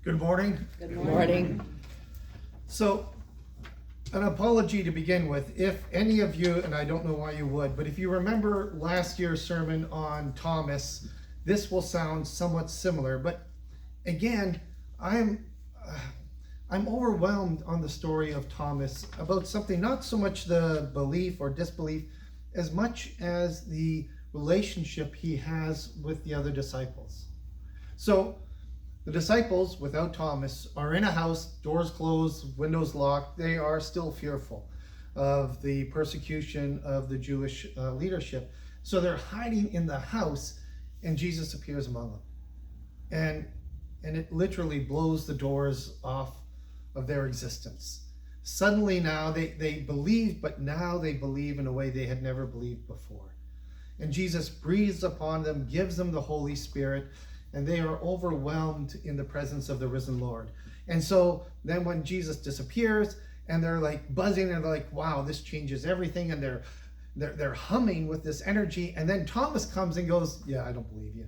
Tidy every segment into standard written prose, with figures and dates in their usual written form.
Good morning. Good morning. So, an apology to begin with. If any of you, and I don't know why you would, but if you remember last year's sermon on Thomas, this will sound somewhat similar. But again, I'm overwhelmed on the story of Thomas about something, not so much the belief or disbelief, as much as the relationship he has with the other disciples. So, the disciples, without Thomas, are in a house, doors closed, windows locked. They are still fearful of the persecution of the Jewish leadership. So they're hiding in the house, and Jesus appears among them. And it literally blows the doors off of their existence. Suddenly now they believe, but now they believe in a way they had never believed before. And Jesus breathes upon them, gives them the Holy Spirit, and they are overwhelmed in the presence of the risen Lord. And so then when Jesus disappears, and they're like buzzing, and they're like, wow, this changes everything, and they're humming with this energy. And then Thomas comes and goes, yeah, I don't believe you.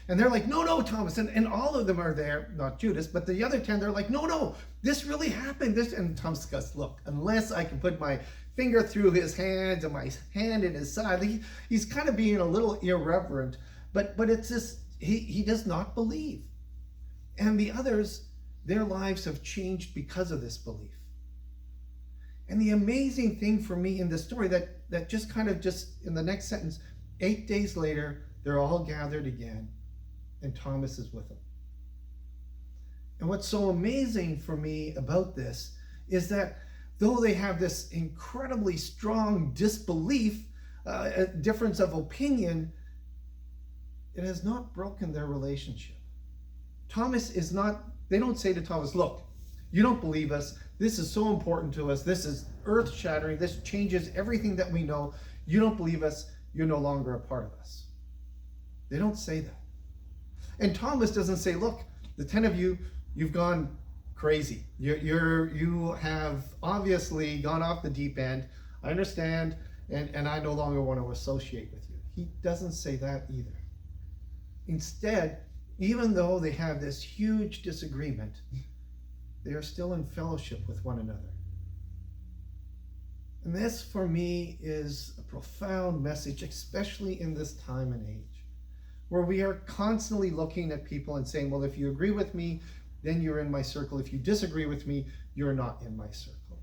And they're like, no, Thomas. And all of them are there, not Judas, but the other 10, they're like, no, this really happened. And Thomas goes, look, unless I can put my finger through his hands and my hand in his side, he's kind of being a little irreverent, but it's just, he does not believe. And the others, their lives have changed because of this belief. And the amazing thing for me in this story, that just in the next sentence, 8 days later, they're all gathered again, and Thomas is with them. And what's so amazing for me about this is that though they have this incredibly strong disbelief, a difference of opinion, it has not broken their relationship. They don't say to Thomas, look, you don't believe us. This is so important to us. This is earth-shattering. This changes everything that we know. You don't believe us. You're no longer a part of us. They don't say that. And Thomas doesn't say, look, the 10 of you, you've gone crazy. You have obviously gone off the deep end. I understand, and I no longer want to associate with you. He doesn't say that either. Instead, even though they have this huge disagreement, they are still in fellowship with one another. And this, for me, is a profound message, especially in this time and age, where we are constantly looking at people and saying, well, if you agree with me, then you're in my circle. If you disagree with me, you're not in my circle.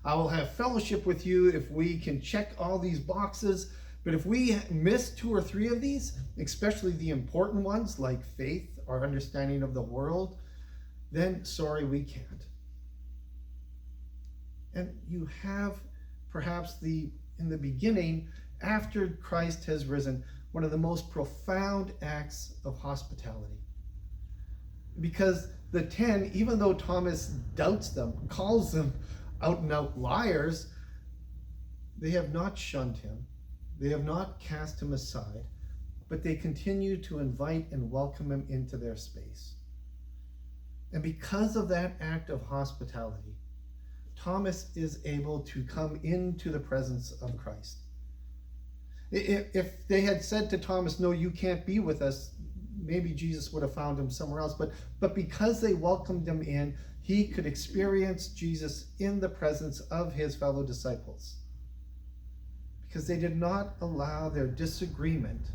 I will have fellowship with you if we can check all these boxes. But if we miss 2 or 3 of these, especially the important ones like faith, our understanding of the world, then sorry, we can't. And you have perhaps in the beginning, after Christ has risen, one of the most profound acts of hospitality. Because the 10, even though Thomas doubts them, calls them out and out liars, they have not shunned him. They have not cast him aside, but they continue to invite and welcome him into their space. And because of that act of hospitality, Thomas is able to come into the presence of Christ. If they had said to Thomas, no, you can't be with us, maybe Jesus would have found him somewhere else. But because they welcomed him in, he could experience Jesus in the presence of his fellow disciples. Because they did not allow their disagreement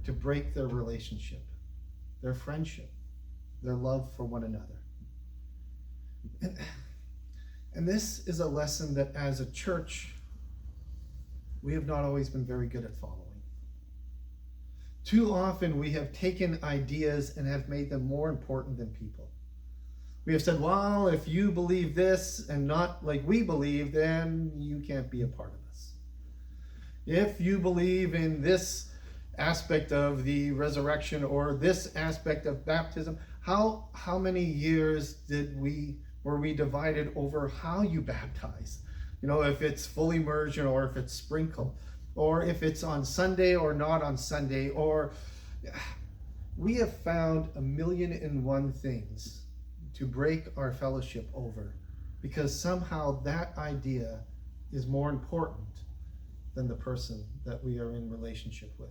to break their relationship, their friendship, their love for one another. And this is a lesson that as a church, we have not always been very good at following. Too often we have taken ideas and have made them more important than people. We have said, well, if you believe this and not like we believe, then you can't be a part of us. If you believe in this aspect of the resurrection or this aspect of baptism, how many years were we divided over how you baptize? You know, if it's full immersion or if it's sprinkle, or if it's on Sunday or not on Sunday, or we have found 1,000,001 things to break our fellowship over because somehow that idea is more important than the person that we are in relationship with.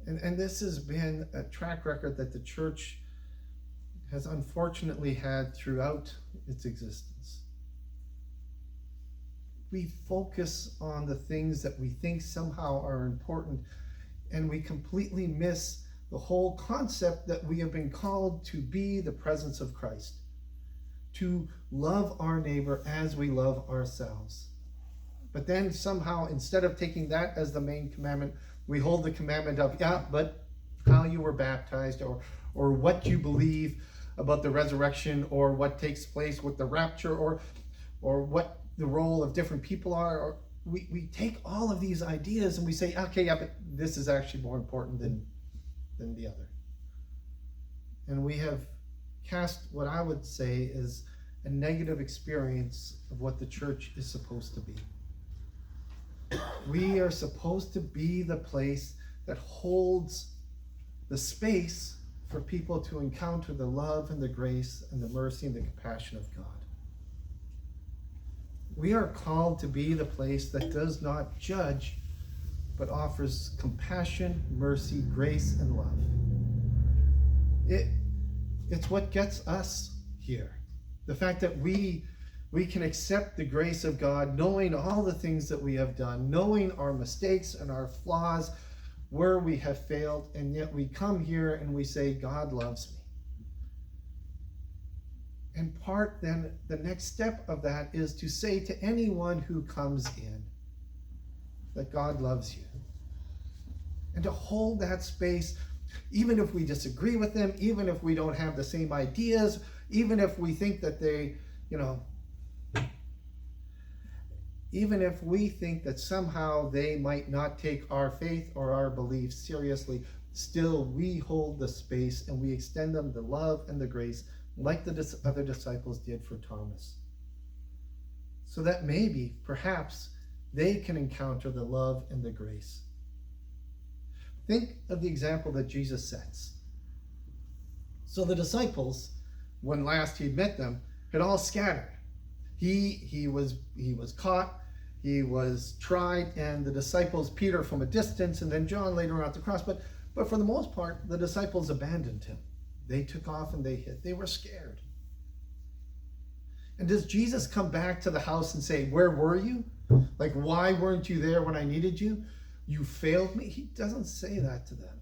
And this has been a track record that the church has unfortunately had throughout its existence. We focus on the things that we think somehow are important, and we completely miss the whole concept that we have been called to be the presence of Christ, to love our neighbor as we love ourselves. But then somehow, instead of taking that as the main commandment, we hold the commandment of, but how you were baptized, or what you believe about the resurrection, or what takes place with the rapture, or what the role of different people are. Or we take all of these ideas and we say, okay, but this is actually more important than the other. And we have cast what I would say is a negative experience of what the church is supposed to be. We are supposed to be the place that holds the space for people to encounter the love and the grace and the mercy and the compassion of God. We are called to be the place that does not judge, but offers compassion, mercy, grace, and love. It's what gets us here. The fact that we can accept the grace of God, knowing all the things that we have done, knowing our mistakes and our flaws, where we have failed, and yet we come here and we say, God loves me. And part then, the next step of that is to say to anyone who comes in that God loves you. And to hold that space, even if we disagree with them, even if we don't have the same ideas, even if we think that they, even if we think that somehow they might not take our faith or our beliefs seriously, still we hold the space and we extend them the love and the grace like the other disciples did for Thomas. So that maybe, perhaps, they can encounter the love and the grace. Think of the example that Jesus sets. So the disciples, when last he met them, had all scattered. He was caught, he was tried, and the disciples, Peter from a distance, and then John later on at the cross, but for the most part, the disciples abandoned him. They took off and they hid. They were scared. And does Jesus come back to the house and say, where were you? Like, why weren't you there when I needed you? You failed me? He doesn't say that to them.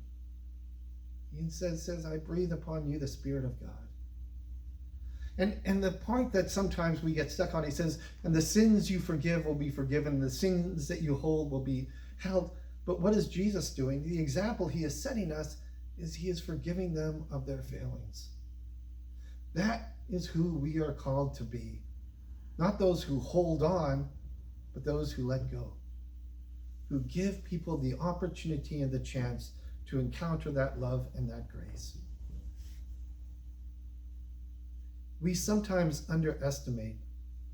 He instead says, I breathe upon you the Spirit of God. And the point that sometimes we get stuck on, he says, and the sins you forgive will be forgiven, the sins that you hold will be held. But what is Jesus doing? The example he is setting us is he is forgiving them of their failings. That is who we are called to be. Not those who hold on, but those who let go. Who give people the opportunity and the chance to encounter that love and that grace. We sometimes underestimate,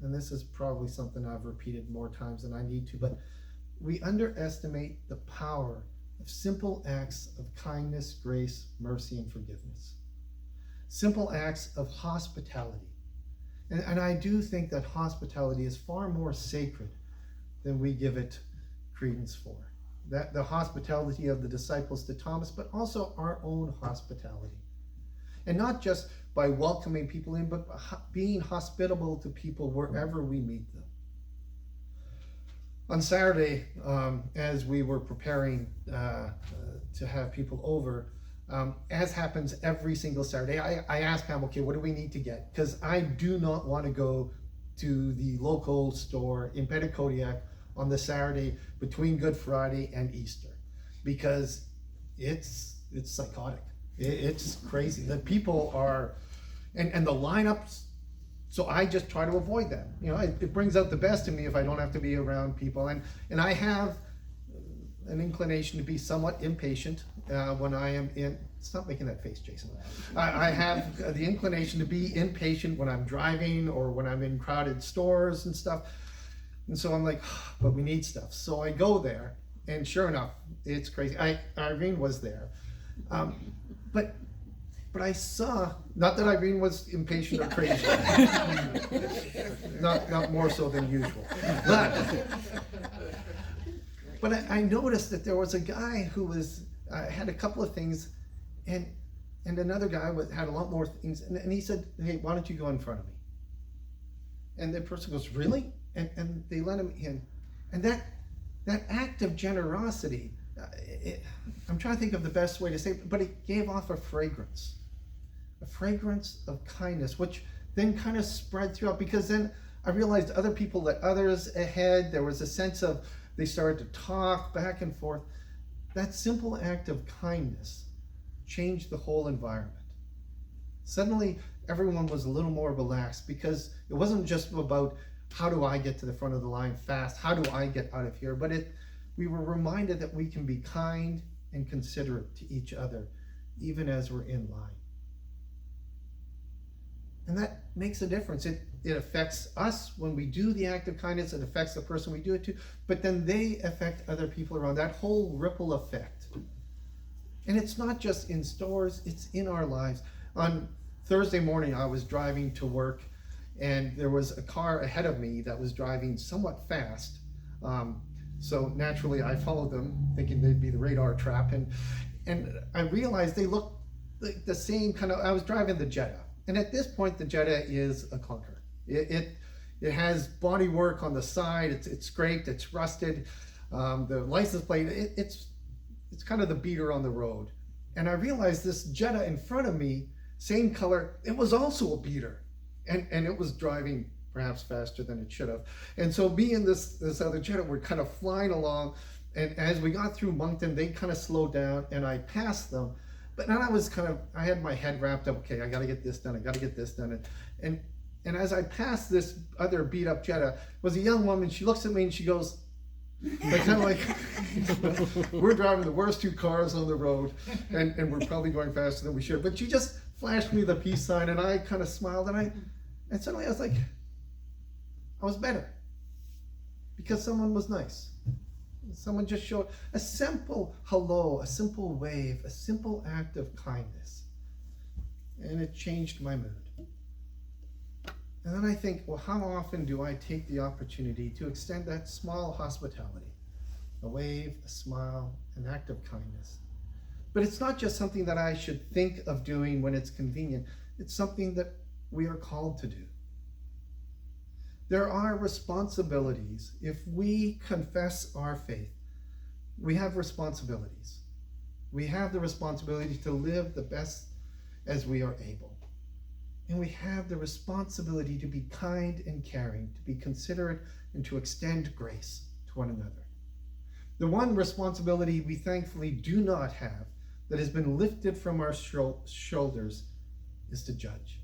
and this is probably something I've repeated more times than I need to, but we underestimate the power of simple acts of kindness, grace, mercy, and forgiveness. Simple acts of hospitality. And I do think that hospitality is far more sacred than we give it credence for. That the hospitality of the disciples to Thomas, but also our own hospitality. And not just by welcoming people in, but being hospitable to people wherever we meet them. On Saturday, as we were preparing to have people over, as happens every single Saturday, I asked Pam, okay, what do we need to get? Because I do not want to go to the local store in Petitcodiac on the Saturday between Good Friday and Easter, because it's psychotic. It's crazy. The people are, and the lineups. So I just try to avoid them. It brings out the best in me if I don't have to be around people. And I have an inclination to be somewhat impatient when I am in. Stop making that face, Jason. I have the inclination to be impatient when I'm driving or when I'm in crowded stores and stuff. And so I'm like, but we need stuff. So I go there, and sure enough, it's crazy. Irene was there. But I saw, not that Irene was impatient or crazy, not more so than usual, but I noticed that there was a guy who was had a couple of things, and another guy had a lot more things, and he said, "Hey, why don't you go in front of me?" And the person goes, "Really?" And they let him in, and that act of generosity, I'm trying to think of the best way to say it, but it gave off a fragrance of kindness, which then kind of spread throughout, because then I realized other people let others ahead. There was a sense of, they started to talk back and forth. That simple act of kindness changed the whole environment. Suddenly, everyone was a little more relaxed, because it wasn't just about, how do I get to the front of the line fast? How do I get out of here? But we were reminded that we can be kind and considerate to each other, even as we're in line. And that makes a difference. It affects us when we do the act of kindness. It affects the person we do it to, but then they affect other people around. That whole ripple effect. And it's not just in stores, it's in our lives. On Thursday morning, I was driving to work, and there was a car ahead of me that was driving somewhat fast. So naturally, I followed them, thinking they'd be the radar trap. And I realized they looked like the same kind of, I was driving the Jetta. And at this point, the Jetta is a clunker. It has body work on the side. It's scraped. It's rusted. The license plate. It's kind of the beater on the road. And I realized this Jetta in front of me, same color. It was also a beater, and it was driving perhaps faster than it should have. And so me and this other Jetta were kind of flying along. And as we got through Moncton, they kind of slowed down, and I passed them. But now I had my head wrapped up. Okay, I got to get this done. I got to get this done. And as I passed this other beat up Jetta, was a young woman. She looks at me and she goes, kind of like, we're driving the worst two cars on the road, and we're probably going faster than we should. But she just flashed me the peace sign, and I kind of smiled, and suddenly I was like, I was better, because someone was nice. Someone just showed a simple hello, a simple wave, a simple act of kindness. And it changed my mood. And then I think, well, how often do I take the opportunity to extend that small hospitality? A wave, a smile, an act of kindness. But it's not just something that I should think of doing when it's convenient. It's something that we are called to do. There are responsibilities. If we confess our faith, we have responsibilities. We have the responsibility to live the best as we are able. And we have the responsibility to be kind and caring, to be considerate, and to extend grace to one another. The one responsibility we thankfully do not have, that has been lifted from our shoulders, is to judge.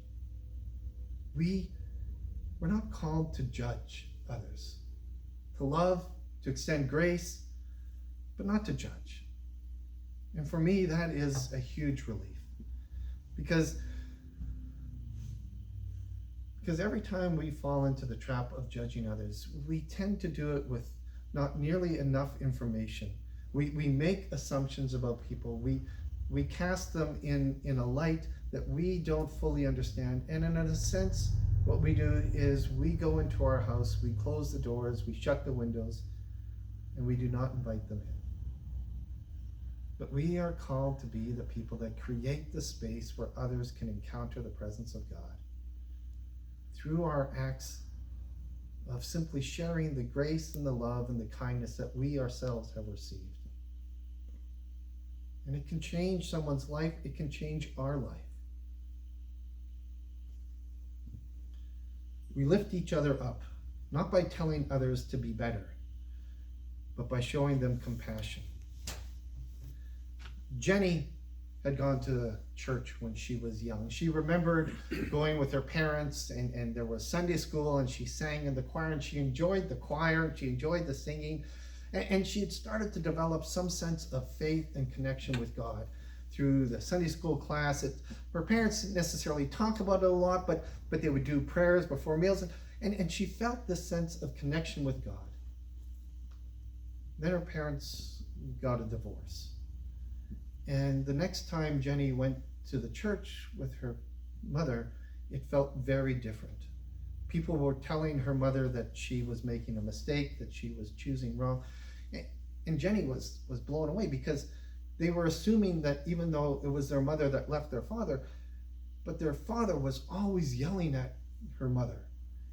We're not called to judge others, to love, to extend grace, but not to judge. And for me, that is a huge relief, because every time we fall into the trap of judging others, we tend to do it with not nearly enough information. We make assumptions about people. We cast them in a light that we don't fully understand, and in a sense, what we do is we go into our house, we close the doors, we shut the windows, and we do not invite them in. But we are called to be the people that create the space where others can encounter the presence of God through our acts of simply sharing the grace and the love and the kindness that we ourselves have received. And it can change someone's life. It can change our life. We lift each other up, not by telling others to be better, but by showing them compassion. Jenny had gone to the church when she was young. She remembered going with her parents, and there was Sunday school, and she sang in the choir, and she enjoyed the choir, and she enjoyed the singing, and she had started to develop some sense of faith and connection with God through the Sunday school class. Her parents didn't necessarily talk about it a lot, but they would do prayers before meals, and she felt this sense of connection with God. Then her parents got a divorce. And the next time Jenny went to the church with her mother, it felt very different. People were telling her mother that she was making a mistake, that she was choosing wrong. And Jenny was blown away, because they were assuming that even though it was their mother that left their father, but their father was always yelling at her mother.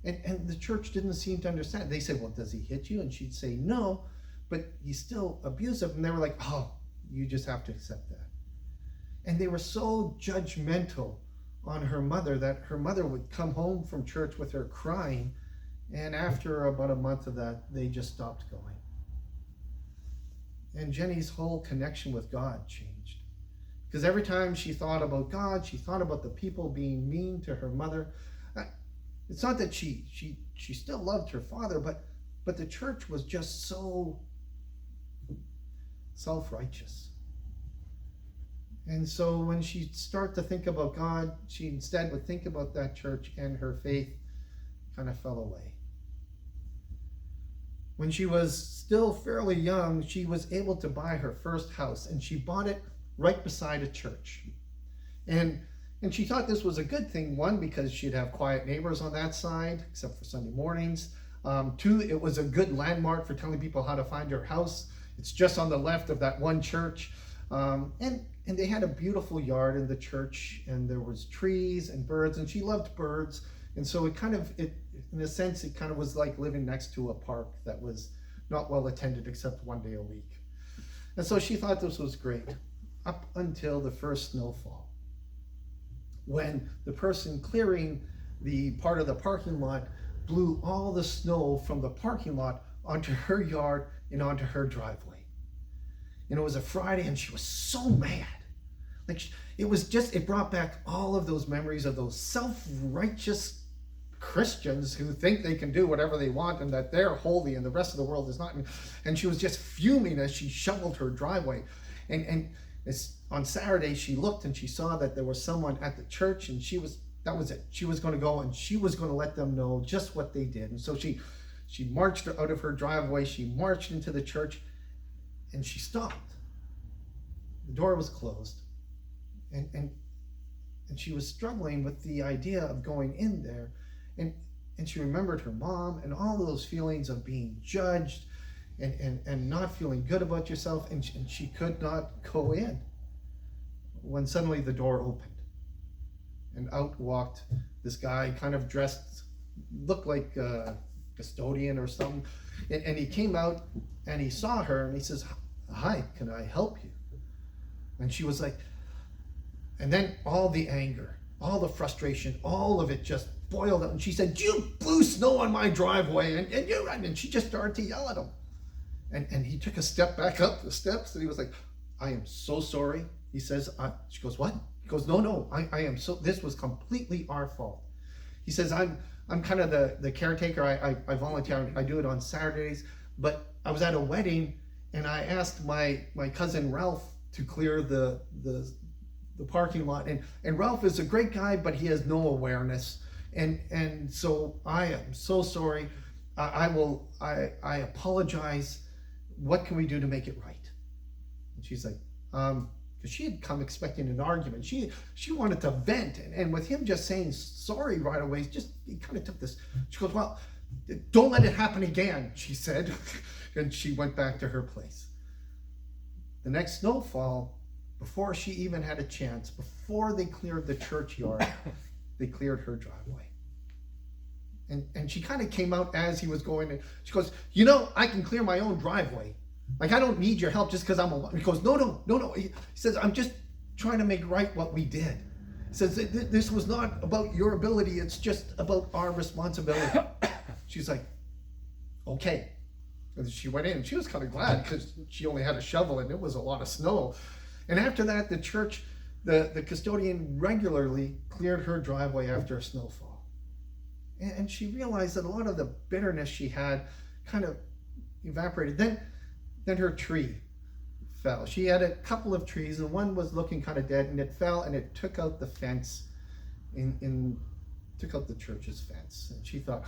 And the church didn't seem to understand. They said, well, does he hit you? And she'd say, no, but he's still abusive. And they were like, oh, you just have to accept that. And they were so judgmental on her mother that her mother would come home from church with her crying. And after about a month of that, they just stopped going. And Jenny's whole connection with God changed. Because every time she thought about God, she thought about the people being mean to her mother. It's not that she still loved her father, but the church was just so self-righteous. And so when she'd start to think about God, she instead would think about that church, and her faith kind of fell away. When she was still fairly young, she was able to buy her first house, and she bought it right beside a church. And she thought this was a good thing, one, because she'd have quiet neighbors on that side, except for Sunday mornings. Two, it was a good landmark for telling people how to find her house. It's just on the left of that one church. And they had a beautiful yard in the church, and there was trees and birds, and she loved birds. And so it in a sense, it kind of was like living next to a park that was not well attended except one day a week. And so she thought this was great, up until the first snowfall, when the person clearing the part of the parking lot blew all the snow from the parking lot onto her yard and onto her driveway. And it was a Friday, and she was so mad. Like, it brought back all of those memories of those self-righteous Christians who think they can do whatever they want and that they're holy and the rest of the world is not. And she was just fuming as she shoveled her driveway. And on Saturday, she looked and she saw that there was someone at the church, and that was it. She was going to go and she was going to let them know just what they did. And so she marched out of her driveway, she marched into the church, and she stopped. The door was closed. And she was struggling with the idea of going in there. And she remembered her mom and all those feelings of being judged and not feeling good about yourself, and she could not go in. When suddenly the door opened, and out walked this guy, kind of dressed, looked like a custodian or something, and he came out and he saw her and he says, "Hi, can I help you?" And she was like, and then all the anger, all the frustration, all of it just boiled up, and she said, "You blew snow on my driveway, and she just started to yell at him. And he took a step back up the steps, and he was like, "I am so sorry." He says, she goes, "What?" He goes, No, I am so, this was completely our fault. He says, I'm kind of the caretaker. I volunteer, I do it on Saturdays, but I was at a wedding, and I asked my cousin Ralph to clear the parking lot, and Ralph is a great guy, but he has no awareness. And so I am so sorry. I apologize. What can we do to make it right? And she's like, because she had come expecting an argument. She wanted to vent, and with him just saying sorry right away, he kind of took this. She goes, "Well, don't let it happen again," she said, and she went back to her place. The next snowfall, before she even had a chance, before they cleared the churchyard, they cleared her driveway. And she kind of came out as he was going, and she goes, "I can clear my own driveway. Like, I don't need your help just because I'm alone." He goes, No. He says, "I'm just trying to make right what we did." He says, "This was not about your ability. It's just about our responsibility." She's like, "Okay." And she went in, and she was kind of glad because she only had a shovel, and it was a lot of snow. And after that, the church, the custodian regularly cleared her driveway after a snowfall. And she realized that a lot of the bitterness she had kind of evaporated. Then her tree fell. She had a couple of trees, and one was looking kind of dead, and it fell, and it took out the fence, took out the church's fence. And she thought,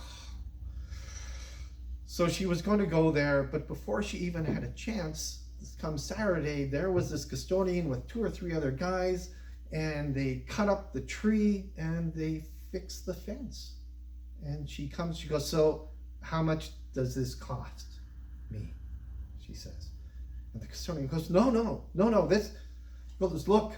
so she was going to go there, but before she even had a chance, come Saturday, there was this custodian with 2 or 3 other guys, and they cut up the tree and they fixed the fence. And she goes, "So how much does this cost me?" she says. And the custodian goes, no, this, goes, look,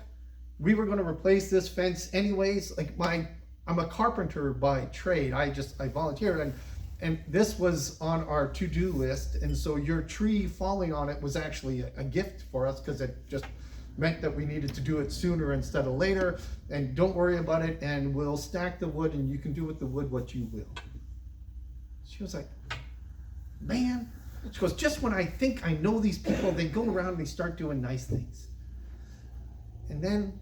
we were going to replace this fence anyways. Like I'm a carpenter by trade. I volunteered, and this was on our to-do list. And so your tree falling on it was actually a gift for us, because it just meant that we needed to do it sooner instead of later. And don't worry about it, and we'll stack the wood, and you can do with the wood what you will. She was like, man. She goes, just when I think I know these people, they go around and they start doing nice things. And then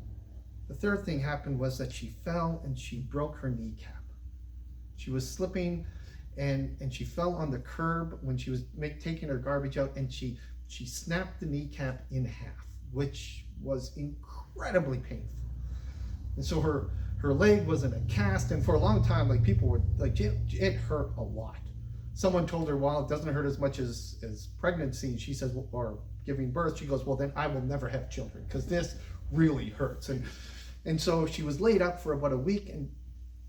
the third thing happened was that she fell and she broke her kneecap. She was slipping and she fell on the curb when she was taking her garbage out, and she snapped the kneecap in half, which was incredibly painful. And so her leg was in a cast, and for a long time, like, people were like, it hurt a lot. Someone told her, well, it doesn't hurt as much as pregnancy. She says, well, or giving birth. She goes, well, then I will never have children, because this really hurts. And so she was laid up for about a week, and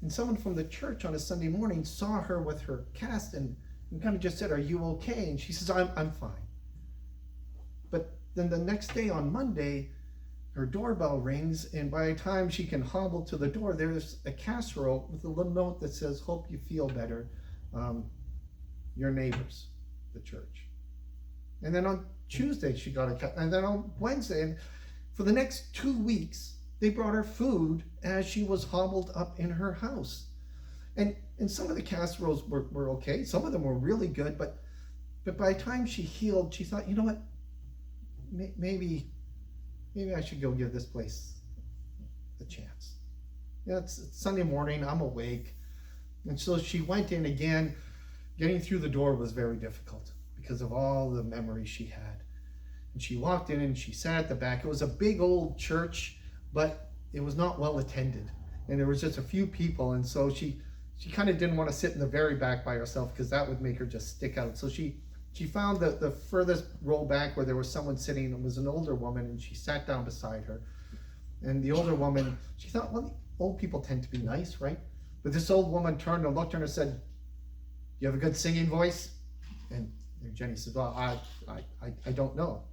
someone from the church on a Sunday morning saw her with her cast and kind of just said, are you okay? And she says, I'm fine. But then the next day, on Monday, her doorbell rings, and by the time she can hobble to the door, there's a casserole with a little note that says, hope you feel better. Your neighbors, the church. And then on Tuesday, she got and then on Wednesday, and for the next 2 weeks, they brought her food as she was hobbled up in her house. And some of the casseroles were okay. Some of them were really good, but by the time she healed, she thought, you know what? Maybe I should go give this place a chance. Yeah, it's Sunday morning, I'm awake. And so she went in again. Getting through the door was very difficult because of all the memories she had. And she walked in and she sat at the back. It was a big old church, but it was not well attended. And there was just a few people. And so she kind of didn't want to sit in the very back by herself, because that would make her just stick out. So she found the furthest row back where there was someone sitting. It was an older woman, and she sat down beside her. And the older woman, she thought, well, old people tend to be nice, right? But this old woman turned and looked at her and said, you have a good singing voice? And Jenny said, well, I don't know.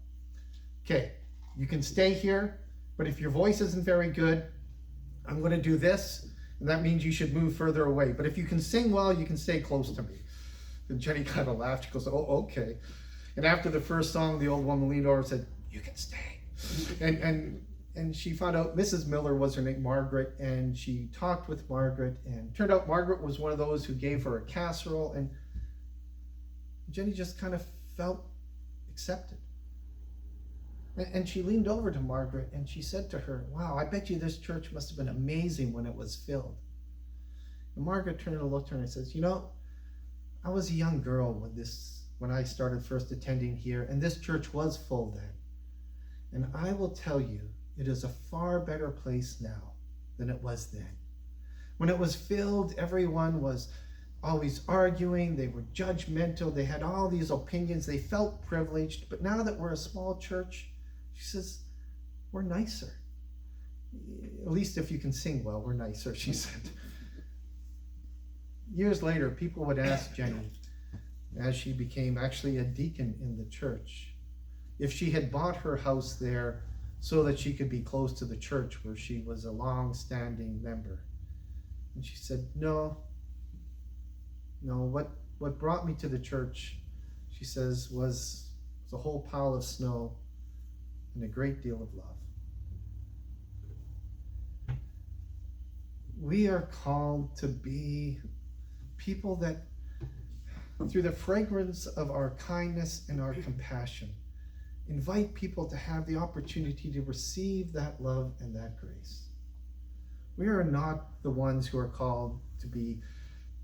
Okay, you can stay here, but if your voice isn't very good, I'm going to do this, and that means you should move further away. But if you can sing well, you can stay close to me. And Jenny kind of laughed. She goes, oh, okay. And after the first song, the old woman leaned over and said, you can stay. And she found out Mrs. Miller was her name, Margaret, and she talked with Margaret, and turned out Margaret was one of those who gave her a casserole, and Jenny just kind of felt accepted. And she leaned over to Margaret and she said to her, wow, I bet you this church must have been amazing when it was filled. And Margaret turned and looked at her and says, you know, I was a young girl when I started first attending here, and this church was full then. And I will tell you, it is a far better place now than it was then. When it was filled, everyone was always arguing, they were judgmental, they had all these opinions, they felt privileged. But now that we're a small church, she says, we're nicer. At least if you can sing well, we're nicer, she said. Years later, people would ask Jenny, as she became actually a deacon in the church, if she had bought her house there so that she could be close to the church where she was a long-standing member. And she said, no, what brought me to the church, she says, was a whole pile of snow and a great deal of love. We are called to be people that, through the fragrance of our kindness and our compassion, invite people to have the opportunity to receive that love and that grace. We are not the ones who are called to be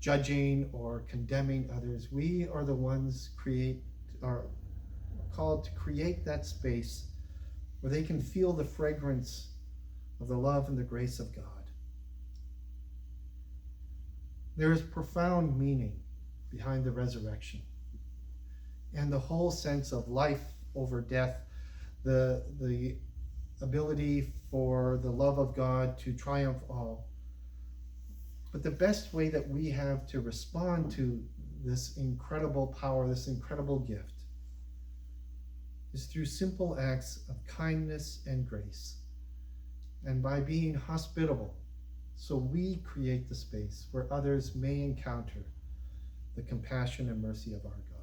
judging or condemning others. We are the ones are called to create that space where they can feel the fragrance of the love and the grace of God. There is profound meaning behind the resurrection and the whole sense of life over death, the ability for the love of God to triumph all. But the best way that we have to respond to this incredible power, this incredible gift, is through simple acts of kindness and grace, and by being hospitable, so we create the space where others may encounter the compassion and mercy of our God.